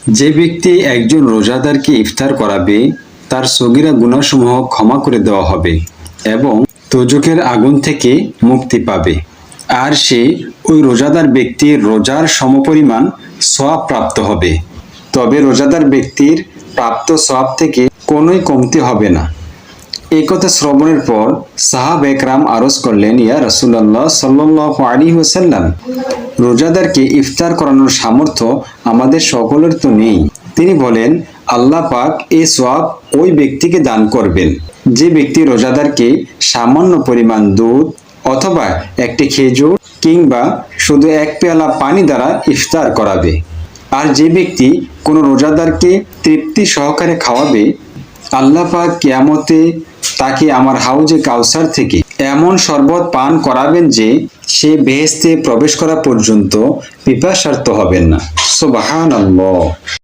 যে ব্যক্তি একজন রোজাদারকে ইফতার করাবে তার সগীরা গুনাহসমূহ ক্ষমা করে দেওয়া হবে এবং দোজখের আগুন থেকে মুক্তি পাবে। আর সে ওই রোজাদার ব্যক্তির রোজার সমপরিমাণ সওয়াব প্রাপ্ত হবে। তবে রোজাদার ব্যক্তির প্রাপ্ত সওয়াব থেকে কোনোই কমতি হবে না। এই কথা শ্রবণের পর সাহাবা একরাম আরজ করলেন, ইয়া রাসূলুল্লাহ সাল্লাল্লাহু আলাইহি ওয়াসাল্লাম, রোজাদারকে ইফতার করানোর সামর্থ্য আমাদের সকলের তো নেই। তিনি বলেন, আল্লাহ পাক এই সওয়াব ওই ব্যক্তিকে দান করবেন যে ব্যক্তি রোজাদারকে সামান্য পরিমাণ দুধ অথবা একটি খেজুর কিংবা শুধু এক পেয়ালা পানি দ্বারা ইফতার করাবে। আর যে ব্যক্তি কোনো রোজাদারকে তৃপ্তি সহকারে খাওয়াবে, আল্লাহ পাক কিয়ামতে তাকে আমার হাউজে কাউসার থেকে এমন শরবত পান করাবেন যে সে বেহেশতে প্রবেশ করা পর্যন্ত পিপাসার্ত হবেন না। সুবহানাল্লাহ।